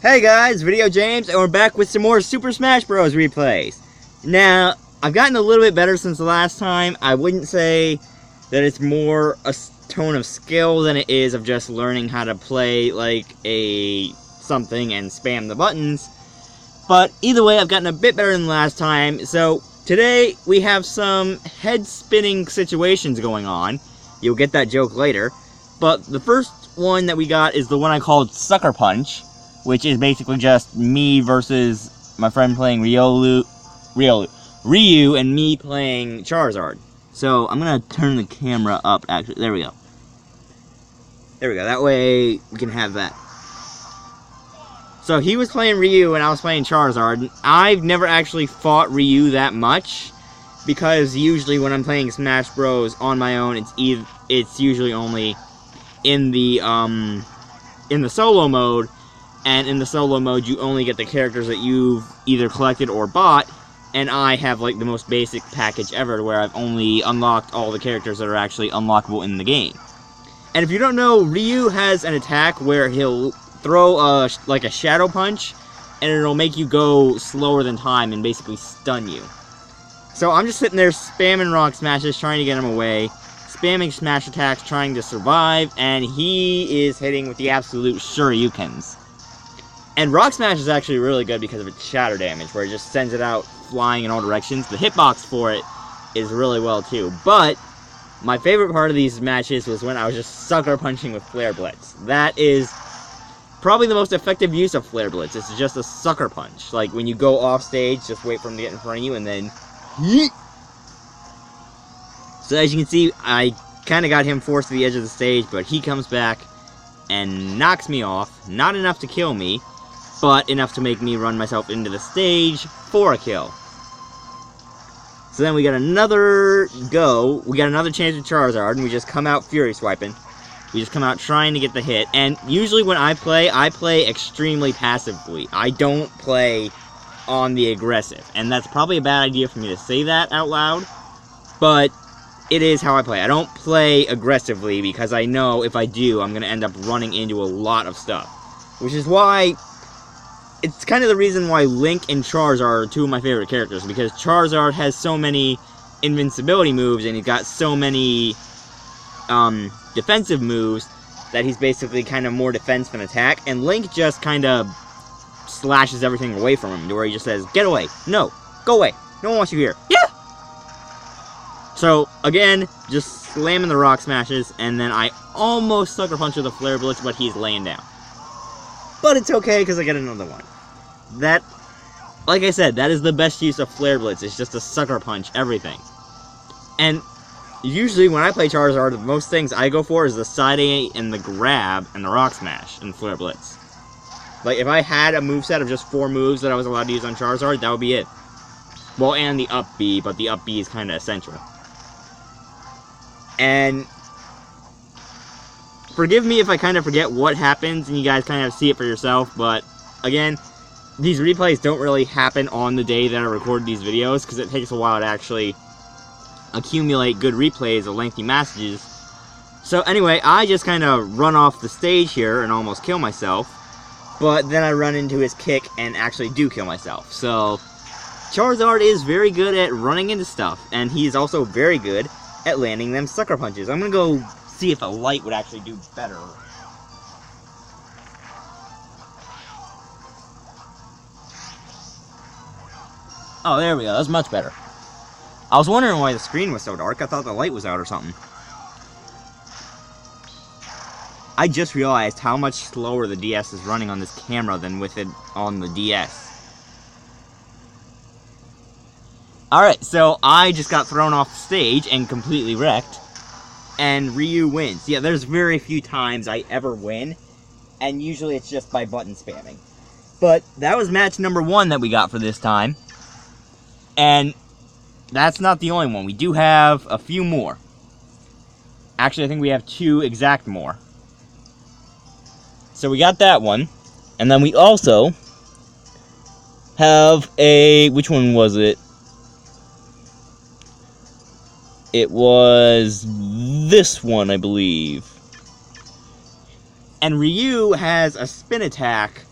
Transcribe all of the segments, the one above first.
Hey guys, VideoJames, and we're back with some more Super Smash Bros. Replays. Now, I've gotten a little bit better since the last time. I wouldn't say that it's more a tone of skill than it is of just learning how to play like something and spam the buttons. But either way, I've gotten a bit better than last time. So today we have some head-spinning situations going on. You'll get that joke later. But the first one that we got is the one I called Sucker Punch, which is basically just me versus my friend playing Ryu and me playing Charizard. So I'm gonna turn the camera up, actually. There we go. There we go. That way we can have that. So he was playing Ryu and I was playing Charizard. I've never actually fought Ryu that much, because usually when I'm playing Smash Bros. On my own, it's usually only in the solo mode. And in the solo mode, you only get the characters that you've either collected or bought. And I have, like, the most basic package ever, where I've only unlocked all the characters that are actually unlockable in the game. And if you don't know, Ryu has an attack where he'll throw, like a Shadow Punch, and it'll make you go slower than time and basically stun you. So I'm just sitting there spamming Rock Smashes, trying to get him away, spamming Smash Attacks, trying to survive, and he is hitting with the absolute Shoryukens. And Rock Smash is actually really good because of its shatter damage, where it just sends it out flying in all directions. The hitbox for it is really well too. But my favorite part of these matches was when I was just sucker punching with Flare Blitz. That is probably the most effective use of Flare Blitz. It's just a sucker punch. Like when you go off stage, just wait for him to get in front of you and then yeet. So as you can see, I kind of got him forced to the edge of the stage, but he comes back and knocks me off. Not enough to kill me, but enough to make me run myself into the stage for a kill. So then we got another go. We got another chance with Charizard, and we just come out Fury Swiping. We just come out trying to get the hit. And usually when I play extremely passively. I don't play on the aggressive. And that's probably a bad idea for me to say that out loud, but it is how I play. I don't play aggressively because I know if I do, I'm going to end up running into a lot of stuff. Which is why it's kind of the reason why Link and Charizard are two of my favorite characters, because Charizard has so many invincibility moves, and he's got so many defensive moves, that he's basically kind of more defense than attack, and Link just kind of slashes everything away from him, to where he just says, get away, no, go away, no one wants you here, yeah! So, again, just slamming the Rock Smashes, and then I almost sucker punch with a Flare Blitz, but he's laying down. But it's okay, because I get another one. That, like I said, that is the best use of Flare Blitz. It's just a sucker punch, everything. And usually when I play Charizard, most things I go for is the side A and the grab and the Rock Smash and Flare Blitz. Like, if I had a moveset of just 4 moves that I was allowed to use on Charizard, that would be it. Well, and the up B, but the up B is kind of essential. And forgive me if I kind of forget what happens and you guys kind of see it for yourself, but again, these replays don't really happen on the day that I record these videos, because it takes a while to actually accumulate good replays of lengthy messages. So anyway, I just kind of run off the stage here and almost kill myself, but then I run into his kick and actually do kill myself. So Charizard is very good at running into stuff, and he's also very good at landing them sucker punches. I'm gonna go see if a light would actually do better. Oh, there we go. That's much better. I was wondering why the screen was so dark. I thought the light was out or something. I just realized how much slower the DS is running on this camera than with it on the DS. Alright, so I just got thrown off the stage and completely wrecked. And Ryu wins. Yeah, there's very few times I ever win, and usually it's just by button spamming. But that was match number 1 that we got for this time. And that's not the only one. We do have a few more. Actually, I think we have 2 exact more. So we got that one. And then we also have a... which one was it? It was this one, I believe. And Ryu has a spin attack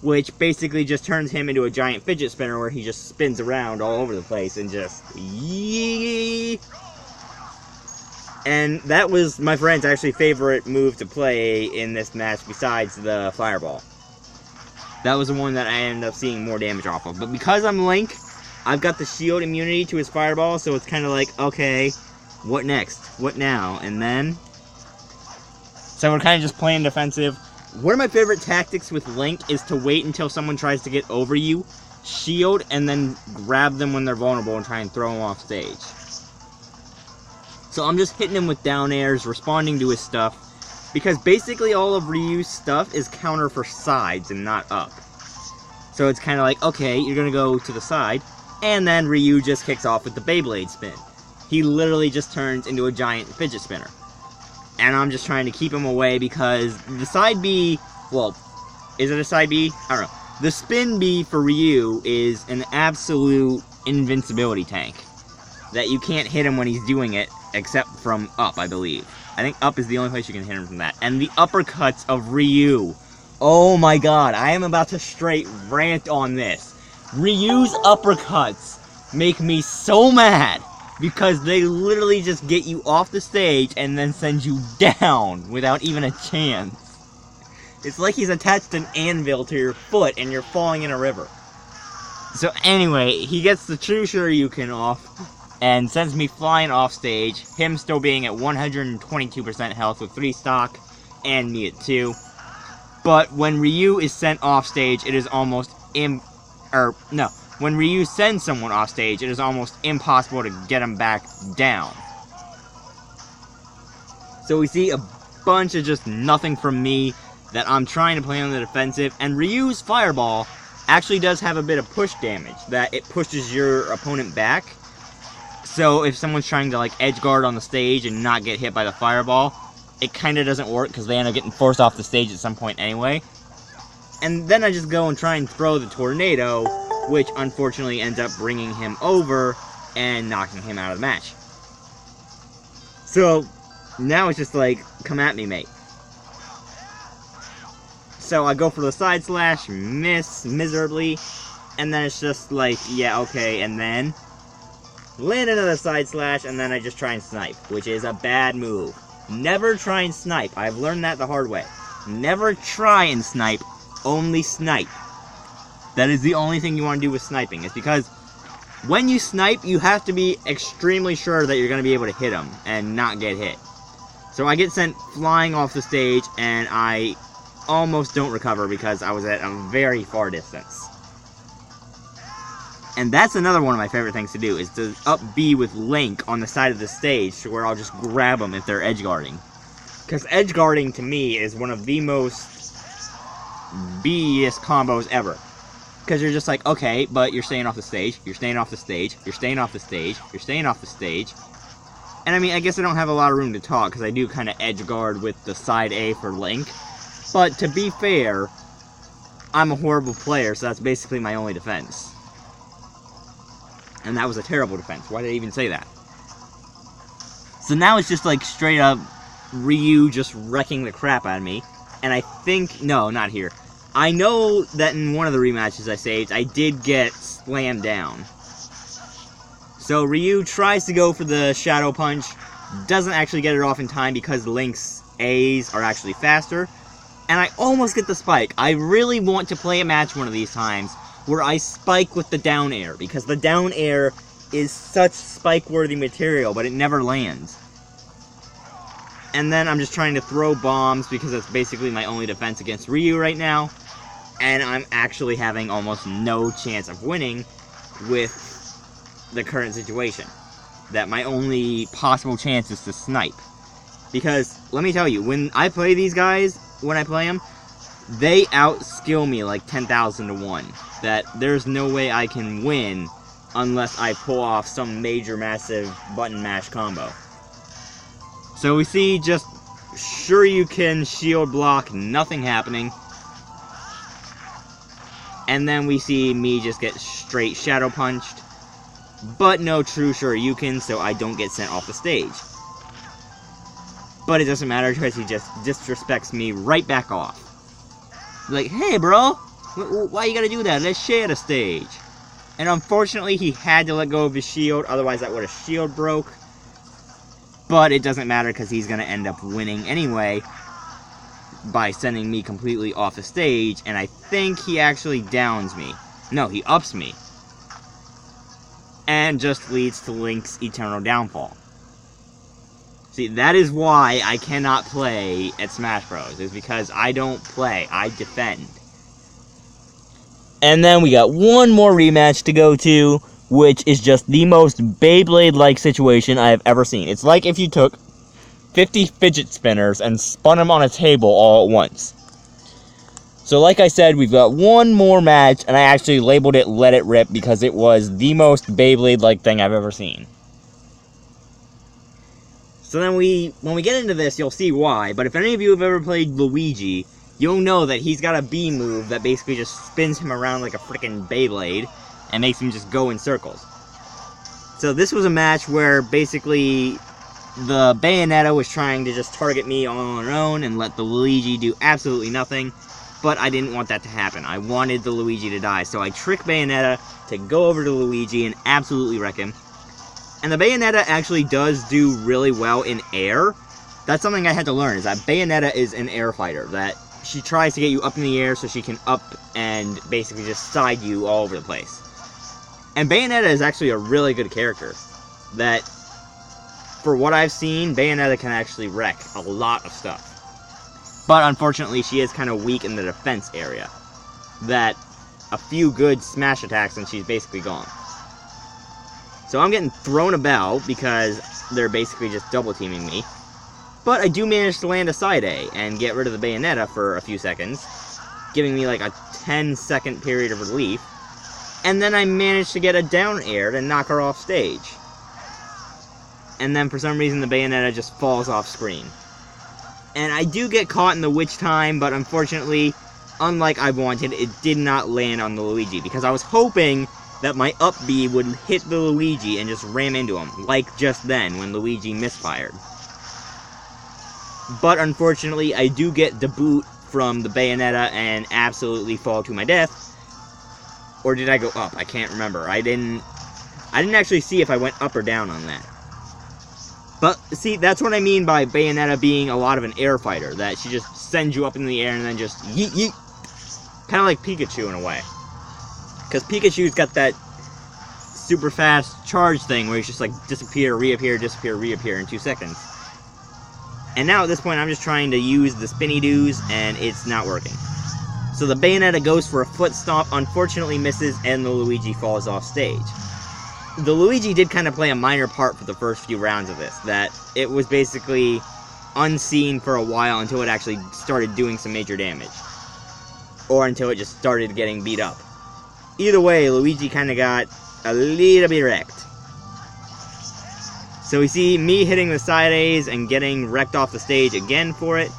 which basically just turns him into a giant fidget spinner where he just spins around all over the place and just yee. And that was my friend's actually favorite move to play in this match besides the fireball. That was the one that I ended up seeing more damage off of. But because I'm Link, I've got the shield immunity to his fireball, so it's kind of like, okay, what next? What now? And then... So we're kind of just playing defensive. One of my favorite tactics with Link is to wait until someone tries to get over you, shield, and then grab them when they're vulnerable and try and throw them off stage. So I'm just hitting him with down airs, responding to his stuff, because basically all of Ryu's stuff is counter for sides and not up. So it's kind of like, okay, you're going to go to the side, and then Ryu just kicks off with the Beyblade spin. He literally just turns into a giant fidget spinner. And I'm just trying to keep him away because the side B, well, is it a side B? I don't know. The spin B for Ryu is an absolute invincibility tank. That you can't hit him when he's doing it, except from up, I believe. I think up is the only place you can hit him from that. And the uppercuts of Ryu. Oh my god, I am about to straight rant on this. Ryu's uppercuts make me so mad. Because they literally just get you off the stage and then send you down without even a chance. It's like he's attached an anvil to your foot and you're falling in a river. So anyway, he gets the true Shoryuken off and sends me flying off stage, him still being at 122% health with 3 stock, and me at 2. But when Ryu is sent off stage, it is almost when Ryu sends someone off stage, it is almost impossible to get him back down. So we see a bunch of just nothing from me that I'm trying to play on the defensive, and Ryu's fireball actually does have a bit of push damage, that it pushes your opponent back. So if someone's trying to like edge guard on the stage and not get hit by the fireball, it kind of doesn't work because they end up getting forced off the stage at some point anyway. And then I just go and try and throw the tornado, which unfortunately ends up bringing him over and knocking him out of the match. So now it's just like, come at me, mate. So I go for the side slash, miss miserably, and then it's just like, yeah, okay, and then land another side slash, and then I just try and snipe, which is a bad move. Never try and snipe. I've learned that the hard way. Never try and snipe, only snipe. That is the only thing you want to do with sniping. It's because when you snipe, you have to be extremely sure that you're going to be able to hit them and not get hit. So I get sent flying off the stage, and I almost don't recover because I was at a very far distance. And that's another one of my favorite things to do, is to up B with Link on the side of the stage to where I'll just grab them if they're edge guarding. Because edge guarding to me is one of the most B-iest combos ever. Because you're just like, okay, but you're staying off the stage, you're staying off the stage, you're staying off the stage, you're staying off the stage. And I mean, I guess I don't have a lot of room to talk, because I do kind of edge guard with the side A for Link. But to be fair, I'm a horrible player, so that's basically my only defense. And that was a terrible defense. Why did I even say that? So now it's just like straight up Ryu just wrecking the crap out of me. And I think, no, not here. I know that in one of the rematches I saved, I did get slammed down. So Ryu tries to go for the Shadow Punch, doesn't actually get it off in time because Link's A's are actually faster, and I almost get the spike. I really want to play a match one of these times where I spike with the down air, because the down air is such spike-worthy material, but it never lands. And then I'm just trying to throw bombs because that's basically my only defense against Ryu right now. And I'm actually having almost no chance of winning with the current situation. That my only possible chance is to snipe. Because, let me tell you, when I play these guys, when I play them, they outskill me like 10,000 to 1. That there's no way I can win unless I pull off some major massive button mash combo. So we see just Shoryuken, shield block, nothing happening. And then we see me just get straight shadow punched. But no true Shoryuken, so I don't get sent off the stage. But it doesn't matter because he just disrespects me right back off. Like, hey bro, Why you gotta do that? Let's share the stage. And unfortunately, he had to let go of his shield, otherwise that would have shield broke. But it doesn't matter because he's gonna end up winning anyway by sending me completely off the stage, and I think he actually downs me. No, he ups me. And just leads to Link's eternal downfall. See, that is why I cannot play at Smash Bros. Is because I don't play, I defend. And then we got one more rematch to go to, which is just the most Beyblade-like situation I have ever seen. It's like if you took 50 fidget spinners and spun them on a table all at once. So like I said, we've got one more match, and I actually labeled it Let It Rip because it was the most Beyblade-like thing I've ever seen. So then when we get into this, you'll see why, but if any of you have ever played Luigi, you'll know that he's got a B move that basically just spins him around like a freaking Beyblade and makes him just go in circles. So this was a match where basically the Bayonetta was trying to just target me on her own and let the Luigi do absolutely nothing, but I didn't want that to happen. I wanted the Luigi to die, so I tricked Bayonetta to go over to Luigi and absolutely wreck him. And the Bayonetta actually does do really well in air. That's something I had to learn, is that Bayonetta is an air fighter, that she tries to get you up in the air so she can up and basically just side you all over the place. And Bayonetta is actually a really good character, that, for what I've seen, Bayonetta can actually wreck a lot of stuff. But unfortunately, she is kind of weak in the defense area, that a few good smash attacks and she's basically gone. So I'm getting thrown about because they're basically just double teaming me. But I do manage to land a side A and get rid of the Bayonetta for a few seconds, giving me like a 10-second period of relief. And then I managed to get a down air to knock her off stage. And then for some reason the Bayonetta just falls off screen. And I do get caught in the witch time, but unfortunately, unlike I wanted, it did not land on the Luigi, because I was hoping that my up B would hit the Luigi and just ram into him, like just then when Luigi misfired. But unfortunately, I do get the boot from the Bayonetta and absolutely fall to my death. Or did I go up? I can't remember. I didn't actually see if I went up or down on that. But, see, that's what I mean by Bayonetta being a lot of an air fighter, that she just sends you up in the air and then just yeet yeet. Kind of like Pikachu in a way. Because Pikachu's got that super fast charge thing where he's just like disappear, reappear in 2 seconds. And now at this point I'm just trying to use the spinny doos and it's not working. So the Bayonetta goes for a foot stomp, unfortunately misses, and the Luigi falls off stage. The Luigi did kind of play a minor part for the first few rounds of this, that it was basically unseen for a while until it actually started doing some major damage. Or until it just started getting beat up. Either way, Luigi kind of got a little bit wrecked. So we see me hitting the side A's and getting wrecked off the stage again for it.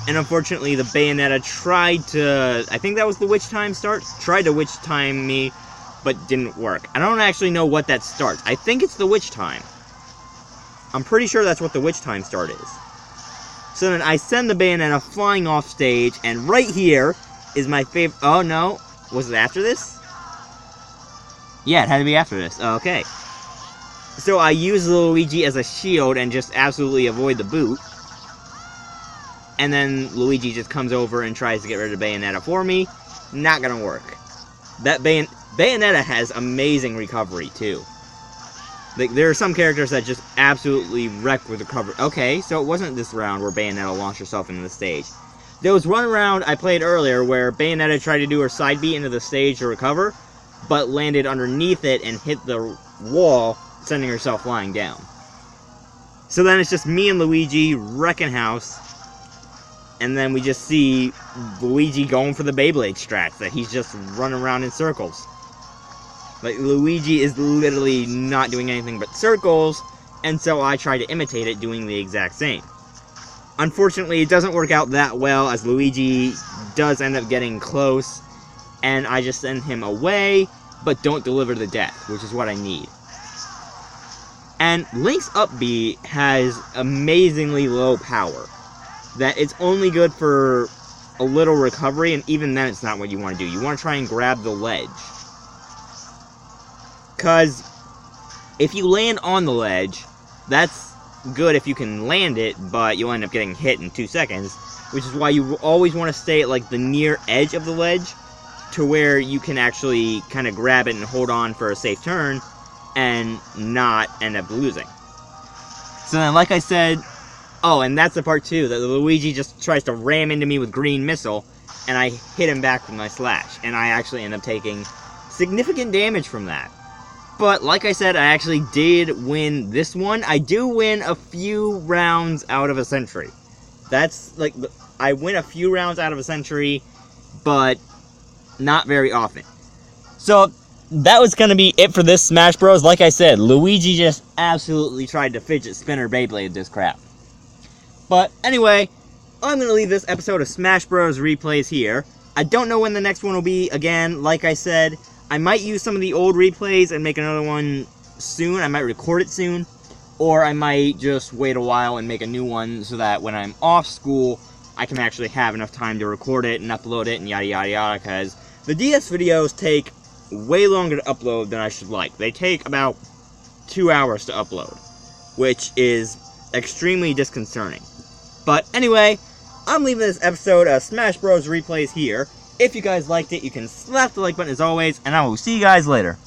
And unfortunately, the Bayonetta tried to, I think that was the witch time start, tried to witch time me, but didn't work. I don't actually know what that starts. I think it's the witch time. I'm pretty sure that's what the witch time start is. So then I send the Bayonetta flying off stage, and right here is my favorite, oh no. Was it after this? Yeah, it had to be after this. Okay. So I use Luigi as a shield and just absolutely avoid the boot. And then Luigi just comes over and tries to get rid of Bayonetta for me. Not gonna work. That Bayonetta has amazing recovery, too. Like, there are some characters that just absolutely wreck with recovery. Okay, so it wasn't this round where Bayonetta launched herself into the stage. There was one round I played earlier where Bayonetta tried to do her side B into the stage to recover, but landed underneath it and hit the wall, sending herself flying down. So then it's just me and Luigi wrecking house, and then we just see Luigi going for the Beyblade strats, that he's just running around in circles. Like, Luigi is literally not doing anything but circles, and so I try to imitate it doing the exact same. Unfortunately, it doesn't work out that well, as Luigi does end up getting close, and I just send him away, but don't deliver the death, which is what I need. And Link's up B has amazingly low power, that it's only good for a little recovery, and even then it's not what you want to do. You want to try and grab the ledge. Because if you land on the ledge, that's good if you can land it, but you'll end up getting hit in 2 seconds, which is why you always want to stay at like the near edge of the ledge to where you can actually kind of grab it and hold on for a safe turn and not end up losing. So then, like I said, oh, and that's the part too, that Luigi just tries to ram into me with green missile, and I hit him back with my slash, and I actually end up taking significant damage from that. But, like I said, I actually did win this one. I do win a few rounds out of a century. That's, like, I win a few rounds out of a century, but not very often. So, that was going to be it for this Smash Bros. Like I said, Luigi just absolutely tried to fidget spinner Beyblade this crap. But, anyway, I'm going to leave this episode of Smash Bros. Replays here. I don't know when the next one will be, again, like I said. I might use some of the old replays and make another one soon. I might record it soon. Or I might just wait a while and make a new one so that when I'm off school, I can actually have enough time to record it and upload it and yada yada yada. Because the DS videos take way longer to upload than I should like. They take about 2 hours to upload, which is extremely disconcerting. But anyway, I'm leaving this episode of Smash Bros. Replays here. If you guys liked it, you can slap the like button as always, and I will see you guys later.